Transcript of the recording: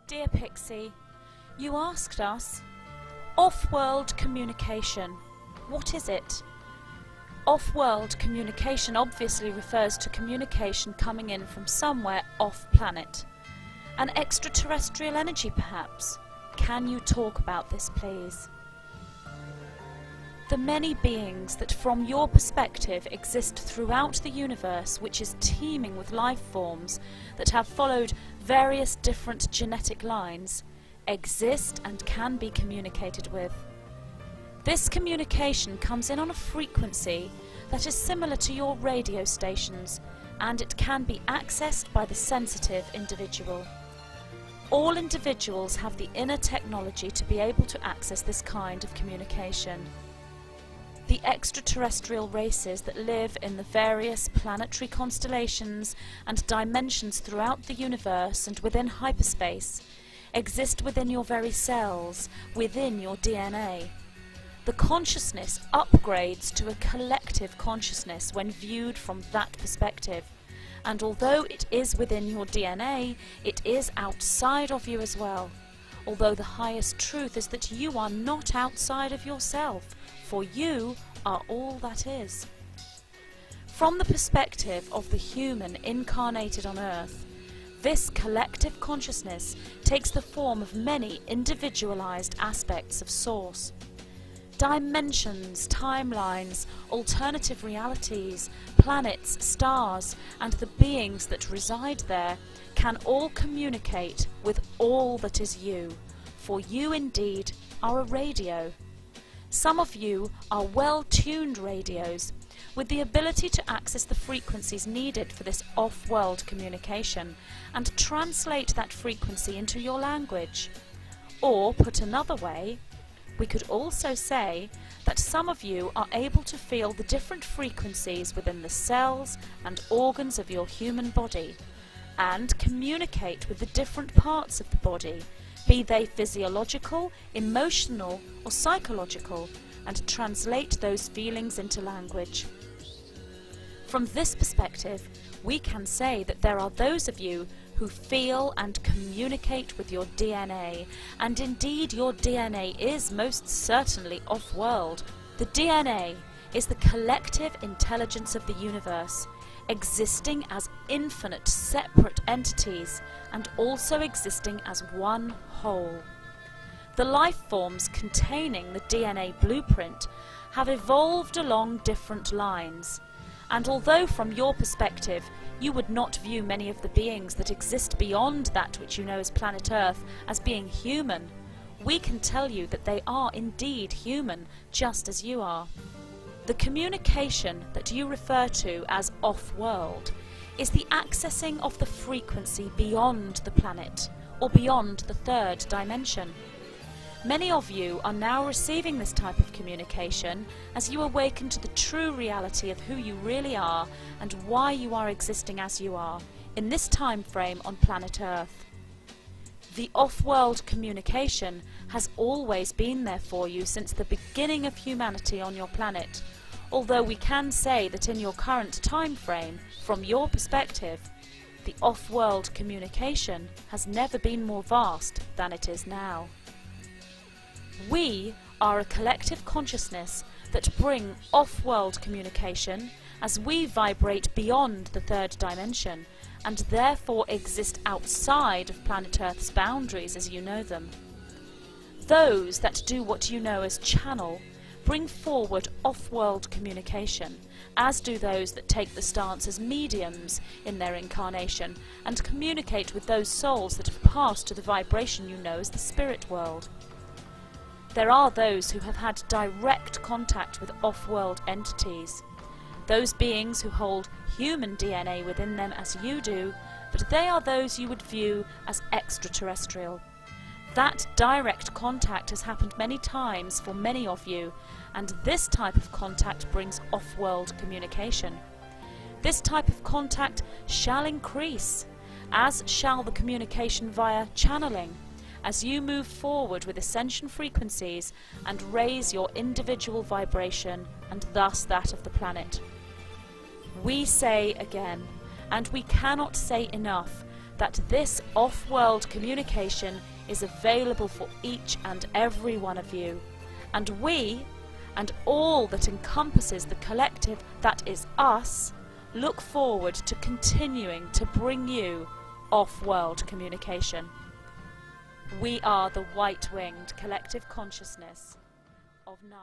Dear Pixie, you asked us, off-world communication, what is it? Off-world communication obviously refers to communication coming in from somewhere off-planet. An extraterrestrial energy perhaps? Can you talk about this, please? The many beings that from your perspective exist throughout the universe, which is teeming with life forms that have followed various different genetic lines, exist and can be communicated with. This communication comes in on a frequency that is similar to your radio stations, and it can be accessed by the sensitive individual. All individuals have the inner technology to be able to access this kind of communication. The extraterrestrial races that live in the various planetary constellations and dimensions throughout the universe and within hyperspace exist within your very cells, within your DNA. The consciousness upgrades to a collective consciousness when viewed from that perspective, and although it is within your DNA, it is outside of you as well. Although the highest truth is that you are not outside of yourself, for you are all that is. From the perspective of the human incarnated on Earth, this collective consciousness takes the form of many individualized aspects of Source. Dimensions, timelines, alternative realities, planets, stars, and the beings that reside there can all communicate with all that is you, for you indeed are a radio. Some of you are well-tuned radios with the ability to access the frequencies needed for this off-world communication and translate that frequency into your language. Or, put another way, we could also say that some of you are able to feel the different frequencies within the cells and organs of your human body and communicate with the different parts of the body, be they physiological, emotional or psychological, and translate those feelings into language. From this perspective, we can say that there are those of you who feel and communicate with your DNA, and indeed your DNA is most certainly off-world. The DNA is the collective intelligence of the universe, existing as infinite separate entities and also existing as one whole. The life forms containing the DNA blueprint have evolved along different lines, and although from your perspective you would not view many of the beings that exist beyond that which you know as planet Earth as being human, we can tell you that they are indeed human, just as you are. The communication that you refer to as off-world is the accessing of the frequency beyond the planet, or beyond the third dimension. Many of you are now receiving this type of communication as you awaken to the true reality of who you really are and why you are existing as you are, in this time frame on planet Earth. The off-world communication has always been there for you since the beginning of humanity on your planet, although we can say that in your current time frame, from your perspective, the off-world communication has never been more vast than it is now. We are a collective consciousness that bring off-world communication as we vibrate beyond the third dimension and therefore exist outside of planet Earth's boundaries as you know them. Those that do what you know as channel bring forward off-world communication, as do those that take the stance as mediums in their incarnation and communicate with those souls that have passed to the vibration you know as the spirit world. There are those who have had direct contact with off-world entities, those beings who hold human DNA within them as you do, but they are those you would view as extraterrestrial. That direct contact has happened many times for many of you, and this type of contact brings off-world communication. This type of contact shall increase, as shall the communication via channeling, as you move forward with ascension frequencies and raise your individual vibration and thus that of the planet. We say again, and we cannot say enough, that this off-world communication is available for each and every one of you, and we, and all that encompasses the collective that is us, look forward to continuing to bring you off-world communication. We are the white-winged collective consciousness of 9.